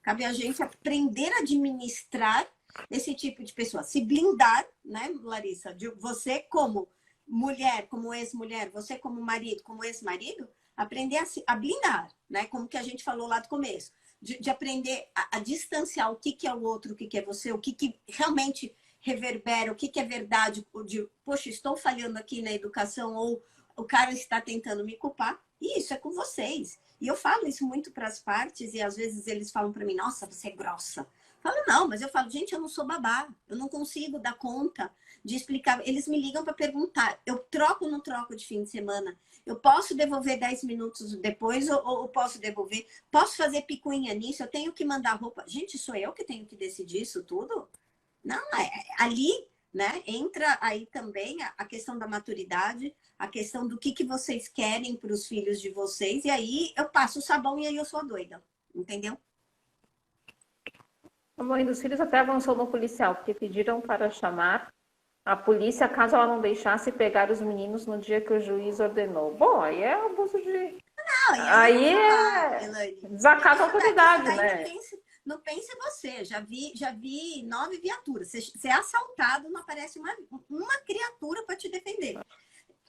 Cabe a gente aprender a administrar esse tipo de pessoa. Se blindar, né, Larissa? De você como mulher, como ex-mulher, você como marido, como ex-marido, aprender a blindar, né? Como que a gente falou lá do começo. De aprender a distanciar o que é o outro, o que é você, o que realmente reverbera, o que é verdade, de, poxa, estou falhando aqui na educação, ou o cara está tentando me culpar, e isso é com vocês. E eu falo isso muito para as partes, e às vezes eles falam para mim, nossa, você é grossa. Eu falo, não, mas eu falo, gente, eu não sou babá, eu não consigo dar conta de explicar. Eles me ligam para perguntar, eu troco ou não troco de fim de semana? Eu posso devolver 10 minutos depois, ou posso devolver? Posso fazer picuinha nisso? Eu tenho que mandar roupa? Gente, sou eu que tenho que decidir isso tudo? Não, ali, né, entra aí também a questão da maturidade, a questão do que vocês querem para os filhos de vocês, e aí eu passo o sabão e aí eu sou a doida, entendeu? A mãe dos filhos até avançou no policial, porque pediram para chamar a polícia caso ela não deixasse pegar os meninos no dia que o juiz ordenou. Bom, aí é abuso de... Não, aí é desacato à autoridade, né? Não pense você, já vi 9 viaturas. Você é assaltado, não aparece uma criatura para te defender.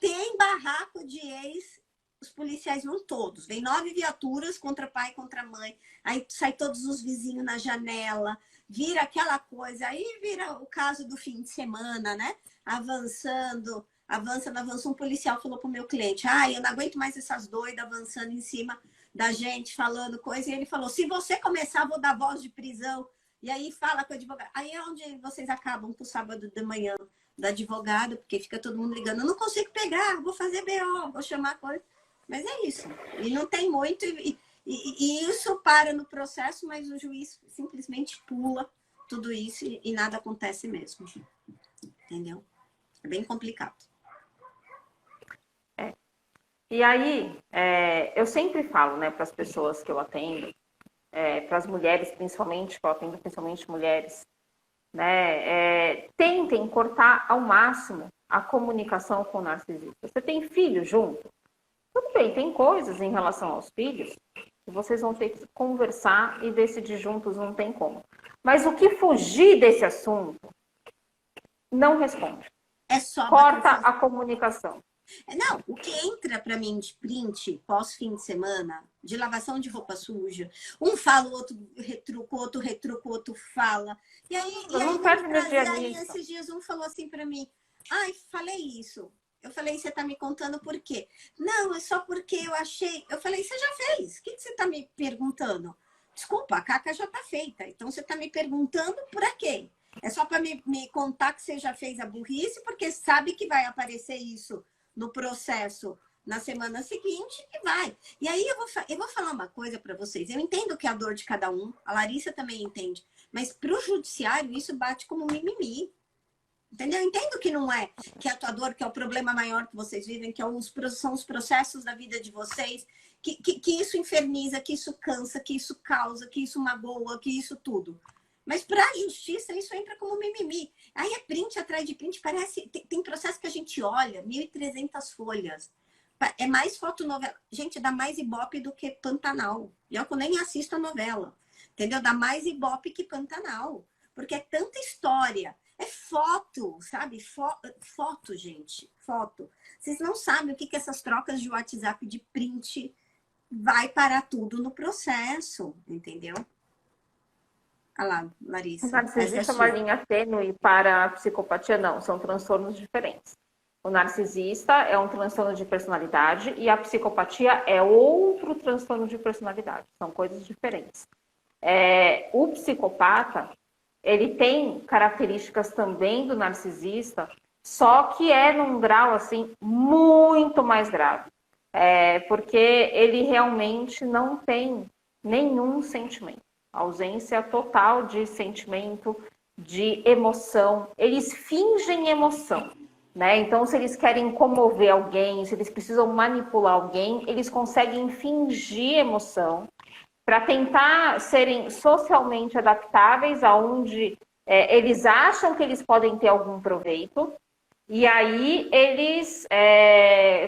Tem barraco de ex, os policiais vão todos. Vem 9 viaturas contra pai e contra mãe. Aí sai todos os vizinhos na janela, vira aquela coisa. Aí vira o caso do fim de semana, né? Avançando. Um policial falou pro meu cliente, eu não aguento mais essas doidas avançando em cima da gente, falando coisa, e ele falou, se você começar, vou dar voz de prisão, e aí fala com o advogado. Aí é onde vocês acabam pro sábado de manhã da advogada, porque fica todo mundo ligando, eu não consigo pegar, vou fazer BO, vou chamar coisa. Mas é isso, e não tem muito, e isso para no processo, mas o juiz simplesmente pula tudo isso e nada acontece mesmo, entendeu? É bem complicado. E aí, eu sempre falo, né, para as pessoas que eu atendo, para as mulheres principalmente, que eu atendo principalmente mulheres, né, tentem cortar ao máximo a comunicação com o narcisista. Você tem filho junto? Tudo bem, tem coisas em relação aos filhos que vocês vão ter que conversar e decidir juntos, não tem como. Mas o que fugir desse assunto, não responde. É só corta a comunicação. Não, o que entra para mim de print pós-fim de semana, de lavação de roupa suja, um fala, o outro retruca, o outro fala. E aí esses dias um falou assim para mim, falei isso. Eu falei, você tá me contando por quê? Não, é só porque eu achei... Eu falei, você já fez? O que você tá me perguntando? Desculpa, a caca já tá feita. Então você tá me perguntando por quê? É só para me contar que você já fez a burrice, porque sabe que vai aparecer isso no processo na semana seguinte e vai. E aí eu vou falar uma coisa para vocês. Eu entendo que é a dor de cada um, a Larissa também entende, mas para o judiciário isso bate como mimimi. Entendeu? Eu entendo que não é, que é a tua dor, que é o problema maior que vocês vivem, que são os processos da vida de vocês, que isso inferniza, que isso cansa, que isso causa, que isso magoa, que isso tudo. Mas para a justiça, isso entra como mimimi. Aí é print atrás de print, parece... Tem processo que a gente olha, 1.300 folhas. É mais fotonovela. Gente, dá mais Ibope do que Pantanal. E eu nem assisto a novela. Entendeu? Dá mais Ibope que Pantanal. Porque é tanta história. É foto, sabe? Foto, gente. Foto. Vocês não sabem o que essas trocas de WhatsApp de print vai parar tudo no processo. Entendeu? Olha lá, Larissa. O narcisista é uma linha tênue para a psicopatia? Não, são transtornos diferentes. O narcisista é um transtorno de personalidade e a psicopatia é outro transtorno de personalidade. São coisas diferentes. O psicopata, ele tem características também do narcisista, só que é num grau assim muito mais grave. Porque ele realmente não tem nenhum sentimento. Ausência total de sentimento, de emoção. Eles fingem emoção, né? Então, se eles querem comover alguém, se eles precisam manipular alguém, eles conseguem fingir emoção para tentar serem socialmente adaptáveis, aonde eles acham que eles podem ter algum proveito, e aí eles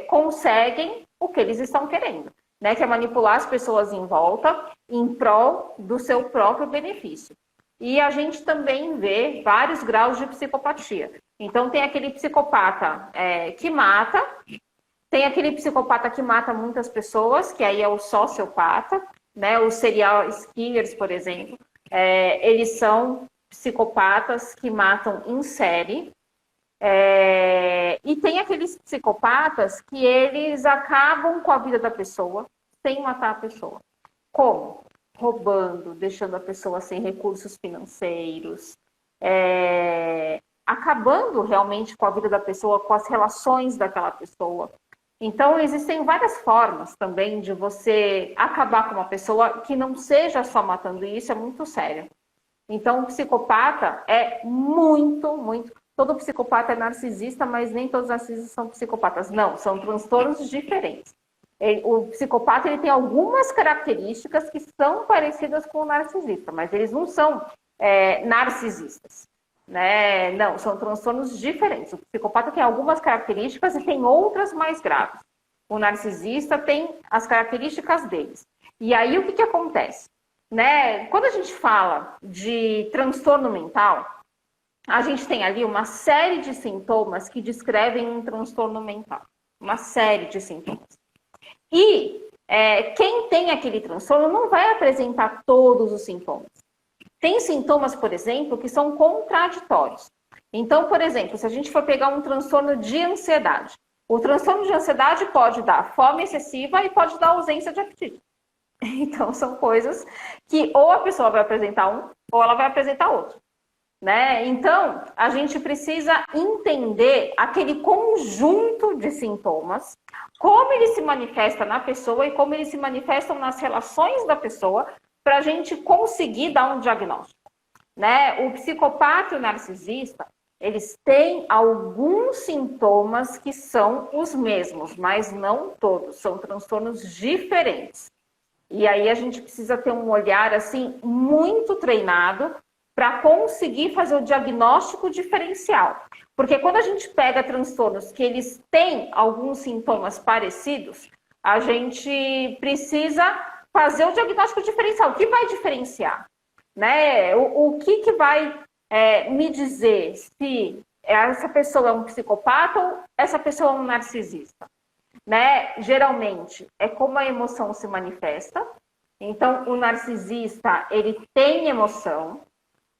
conseguem o que eles estão querendo, né? Que é manipular as pessoas em volta em prol do seu próprio benefício. E a gente também vê vários graus de psicopatia. Então, tem aquele psicopata que mata, tem aquele psicopata que mata muitas pessoas, que aí é o sociopata, né? Os serial killers, por exemplo, eles são psicopatas que matam em série. E tem aqueles psicopatas que eles acabam com a vida da pessoa sem matar a pessoa. Como? Roubando, deixando a pessoa sem recursos financeiros, acabando realmente com a vida da pessoa, com as relações daquela pessoa. Então, existem várias formas também de você acabar com uma pessoa que não seja só matando, e isso é muito sério. Então, o psicopata é muito... Todo psicopata é narcisista, mas nem todos os narcisistas são psicopatas. Não, são transtornos diferentes. O psicopata ele tem algumas características que são parecidas com o narcisista, mas eles não são narcisistas. Né? Não, são transtornos diferentes. O psicopata tem algumas características e tem outras mais graves. O narcisista tem as características deles. E aí o que acontece? Né? Quando a gente fala de transtorno mental, a gente tem ali uma série de sintomas que descrevem um transtorno mental. Uma série de sintomas. E quem tem aquele transtorno não vai apresentar todos os sintomas. Tem sintomas, por exemplo, que são contraditórios. Então, por exemplo, se a gente for pegar um transtorno de ansiedade, o transtorno de ansiedade pode dar fome excessiva e pode dar ausência de apetite. Então, são coisas que ou a pessoa vai apresentar um, ou ela vai apresentar outro. Né? Então, a gente precisa entender aquele conjunto de sintomas, como ele se manifesta na pessoa e como eles se manifestam nas relações da pessoa, para a gente conseguir dar um diagnóstico. Né? O psicopata e o narcisista, eles têm alguns sintomas que são os mesmos, mas não todos, são transtornos diferentes. E aí a gente precisa ter um olhar assim muito treinado para conseguir fazer o diagnóstico diferencial. Porque quando a gente pega transtornos que eles têm alguns sintomas parecidos, a gente precisa fazer o diagnóstico diferencial. O que vai diferenciar? Né? O que vai me dizer se essa pessoa é um psicopata ou essa pessoa é um narcisista? Né? Geralmente, é como a emoção se manifesta. Então, o narcisista, ele tem emoção,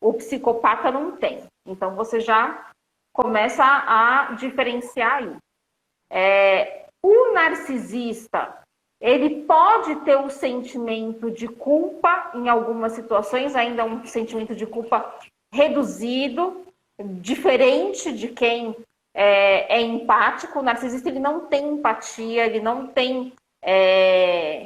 o psicopata não tem. Então, você já começa a diferenciar aí. O narcisista, ele pode ter um sentimento de culpa em algumas situações, ainda um sentimento de culpa reduzido, diferente de quem é empático. O narcisista ele não tem empatia, ele não tem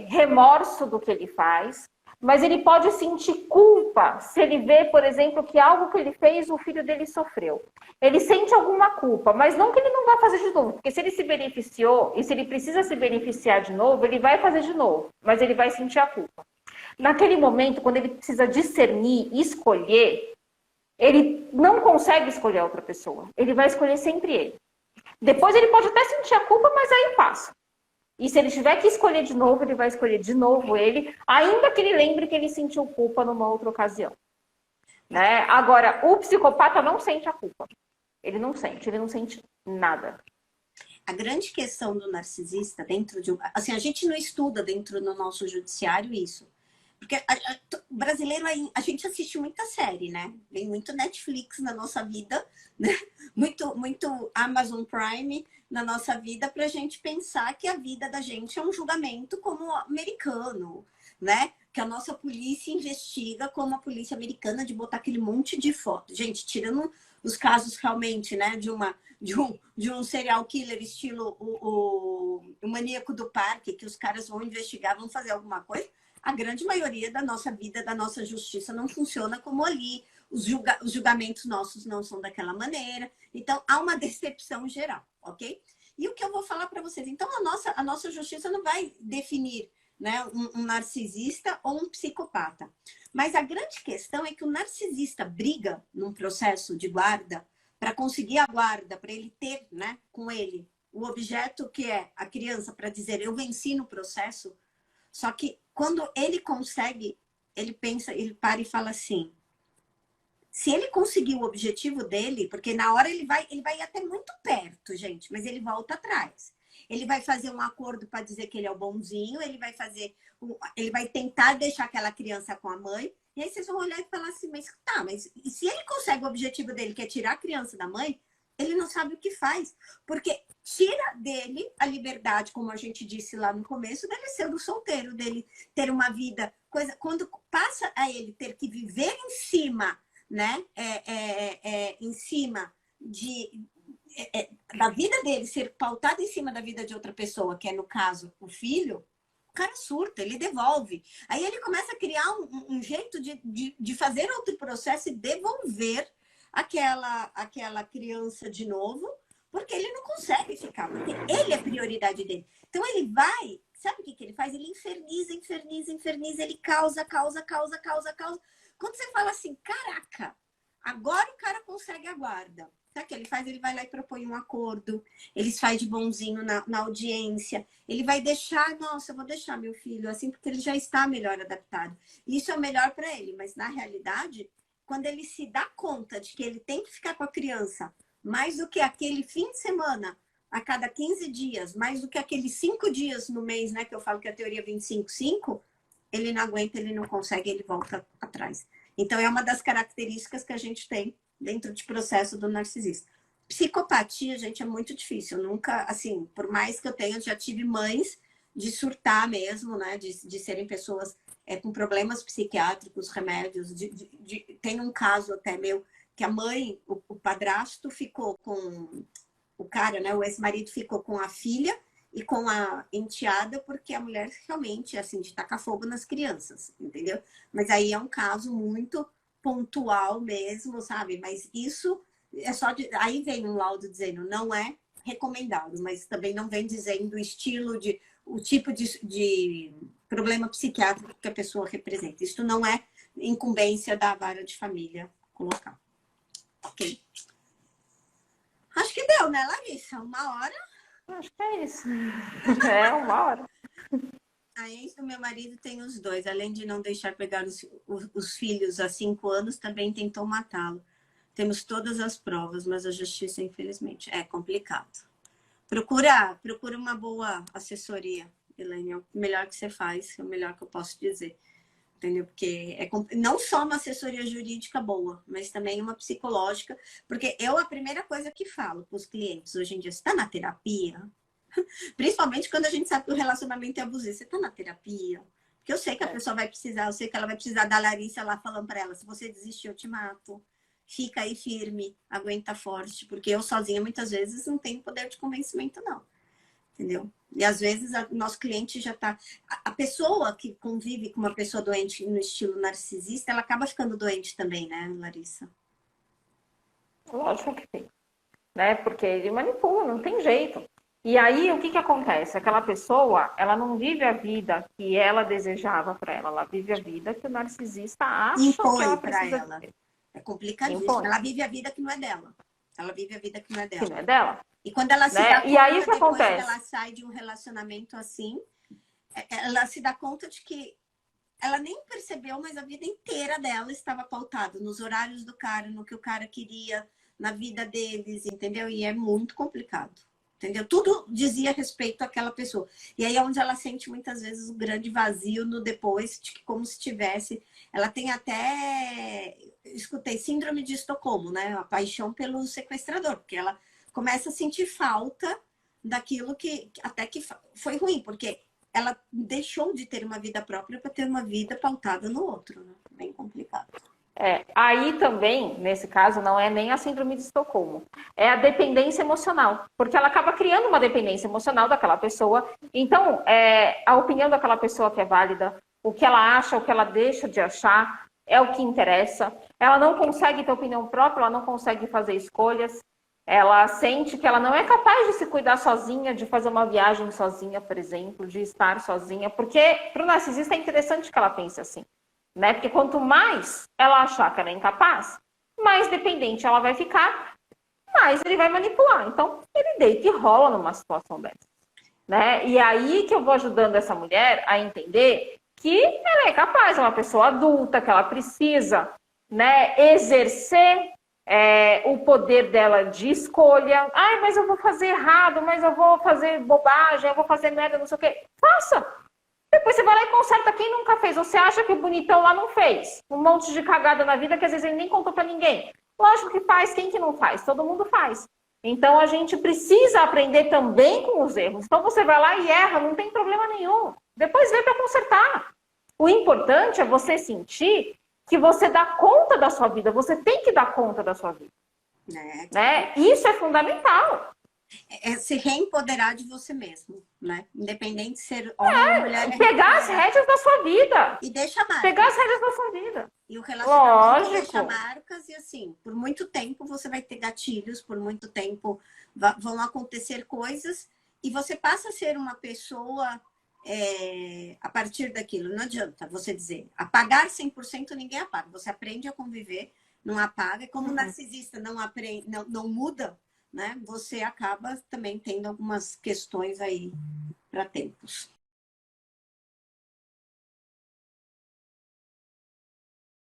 remorso do que ele faz, mas ele pode sentir culpa se ele vê, por exemplo, que algo que ele fez, o filho dele sofreu. Ele sente alguma culpa, mas não que ele não vai fazer de novo, porque se ele se beneficiou e se ele precisa se beneficiar de novo, ele vai fazer de novo, mas ele vai sentir a culpa. Naquele momento, quando ele precisa discernir, escolher, ele não consegue escolher outra pessoa, ele vai escolher sempre ele. Depois ele pode até sentir a culpa, mas aí passa. E se ele tiver que escolher de novo, ele vai escolher de novo ele, ainda que ele lembre que ele sentiu culpa numa outra ocasião. Né? Agora, o psicopata não sente a culpa. Ele não sente nada. A grande questão do narcisista dentro de assim, a gente não estuda dentro do nosso judiciário isso. Porque o brasileiro, a gente assiste muita série, né? Vem muito Netflix na nossa vida, né? Muito Amazon Prime na nossa vida para a gente pensar que a vida da gente é um julgamento como americano, né? Que a nossa polícia investiga como a polícia americana de botar aquele monte de foto. Gente, tirando os casos realmente, né? De um serial killer estilo o maníaco do parque, que os caras vão investigar, vão fazer alguma coisa. A grande maioria da nossa vida, da nossa justiça não funciona como ali os julgamentos nossos não são daquela maneira. Então, há uma decepção geral, ok? E o que eu vou falar para vocês? Então, a nossa justiça não vai definir, né, um narcisista ou um psicopata. Mas a grande questão é que o narcisista briga num processo de guarda para conseguir a guarda, para ele ter, né, com ele o objeto que é a criança, para dizer eu venci no processo. Só que quando ele consegue, ele pensa, ele para e fala assim, se ele conseguir o objetivo dele, porque na hora ele vai até muito perto, gente, mas ele volta atrás. Ele vai fazer um acordo para dizer que ele é o bonzinho, ele vai tentar deixar aquela criança com a mãe, e aí vocês vão olhar e falar assim, mas tá, mas e se ele consegue o objetivo dele, que é tirar a criança da mãe, ele não sabe o que faz, porque tira dele a liberdade, como a gente disse lá no começo, dele ser do solteiro, dele ter uma vida, quando passa a ele ter que viver em cima, né, em cima da vida dele ser pautada em cima da vida de outra pessoa, que é no caso o filho, o cara surta, ele devolve. Aí ele começa a criar um jeito de fazer outro processo e devolver aquela criança de novo, porque ele não consegue ficar, porque ele é prioridade dele. Então ele vai, sabe o que ele faz? Ele inferniza, ele causa. Quando você fala assim, caraca, agora o cara consegue a guarda. Sabe o que ele faz? Ele vai lá e propõe um acordo, ele faz de bonzinho na audiência, ele vai deixar, nossa, eu vou deixar meu filho assim, porque ele já está melhor adaptado. Isso é o melhor para ele, mas na realidade, quando ele se dá conta de que ele tem que ficar com a criança mais do que aquele fim de semana, a cada 15 dias, mais do que aqueles 5 dias no mês, né, que eu falo que é a teoria 25/5, ele não aguenta, ele não consegue, ele volta atrás. Então, é uma das características que a gente tem dentro de processo do narcisista. Psicopatia, gente, é muito difícil. Eu nunca, assim, por mais que eu tenha, já tive mães de surtar mesmo, né? De serem pessoas com problemas psiquiátricos, remédios. Tem um caso até meu, que a mãe, o padrasto ficou com o cara, né? O ex-marido ficou com a filha e com a enteada, porque a mulher realmente, assim, de tacar fogo nas crianças, entendeu? Mas aí é um caso muito pontual mesmo, sabe? Mas isso é só aí vem um laudo dizendo não é recomendado, mas também não vem dizendo o tipo de problema psiquiátrico que a pessoa representa. Isso não é incumbência da vara de família colocar. Ok? Acho que deu, né, Larissa? 1 hora? Acho que é isso. É 1 hora. A ex do meu marido tem os 2. Além de não deixar pegar os filhos há 5 anos, também tentou matá-lo. Temos todas as provas, mas a justiça, infelizmente, é complicado. Procura uma boa assessoria, Elaine. É o melhor que você faz, é o melhor que eu posso dizer. Entendeu? Porque não só uma assessoria jurídica boa, mas também uma psicológica. Porque a primeira coisa que falo para os clientes hoje em dia, você está na terapia? Principalmente quando a gente sabe que o relacionamento é abusivo. Você tá na terapia? Porque eu sei que a pessoa vai precisar, eu sei que ela vai precisar da Larissa lá falando para ela, se você desistir, eu te mato. Fica aí firme, aguenta forte. Porque eu sozinha, muitas vezes, não tenho poder de convencimento, não. Entendeu? E às vezes o nosso cliente já tá... A pessoa que convive com uma pessoa doente no estilo narcisista, ela acaba ficando doente também, né, Larissa? Lógico que tem. Né? Porque ele manipula, não tem jeito. E aí, o que acontece? Aquela pessoa, ela não vive a vida que ela desejava para ela vive a vida que o narcisista acha que ela precisa ela. É complicadíssimo. Ela vive a vida que não é dela. Ela vive a vida que não é dela. Que não é dela. E quando ela se dá conta, e aí, o que depois acontece? que ela sai de um relacionamento assim, ela se dá conta de que ela nem percebeu, mas a vida inteira dela estava pautada nos horários do cara, no que o cara queria, na vida deles, entendeu? E é muito complicado. Entendeu? Tudo dizia respeito àquela pessoa. E aí é onde ela sente muitas vezes um grande vazio no depois, de que como se tivesse... Ela tem até... Escutei, síndrome de Estocolmo, né? A paixão pelo sequestrador, porque ela começa a sentir falta daquilo que até que foi ruim, porque ela deixou de ter uma vida própria para ter uma vida pautada no outro, né? Bem complicado. Aí também, nesse caso, não é nem a síndrome de Estocolmo, é a dependência emocional, porque ela acaba criando uma dependência emocional daquela pessoa. Então, a opinião daquela pessoa que é válida, o que ela acha, o que ela deixa de achar, é o que interessa. Ela não consegue ter opinião própria, ela não consegue fazer escolhas. Ela sente que ela não é capaz de se cuidar sozinha, de fazer uma viagem sozinha, por exemplo, de estar sozinha. Porque para o narcisista é interessante que ela pense assim, né? Porque quanto mais ela achar que ela é incapaz, mais dependente ela vai ficar, mais ele vai manipular. Então, ele deita e rola numa situação dessa, né? E aí que eu vou ajudando essa mulher a entender que ela é capaz, é uma pessoa adulta, que ela precisa, né, exercer o poder dela de escolha. Ai, mas eu vou fazer errado, mas eu vou fazer bobagem, eu vou fazer merda, não sei o quê. Faça! Depois você vai lá e conserta quem nunca fez. Você acha que o bonitão lá não fez? Um monte de cagada na vida que às vezes ele nem contou pra ninguém. Lógico que faz, quem que não faz? Todo mundo faz. Então a gente precisa aprender também com os erros. Então você vai lá e erra, não tem problema nenhum. Depois vem para consertar. O importante é você sentir que você dá conta da sua vida. Você tem que dar conta da sua vida. Né? Isso é fundamental. É se reempoderar de você mesmo, né? Independente de ser homem ou mulher. Pegar as rédeas da sua vida. E deixa marcas. Pegar as rédeas da sua vida. E o relacionamento Lógico. deixa marcas e assim, por muito tempo você vai ter gatilhos, por muito tempo vão acontecer coisas e você passa a ser uma pessoa a partir daquilo. Não adianta você dizer, apagar 100% ninguém apaga. Você aprende a conviver, não apaga. Como o narcisista não aprende, não muda, né? Você acaba também tendo algumas questões aí para tempos.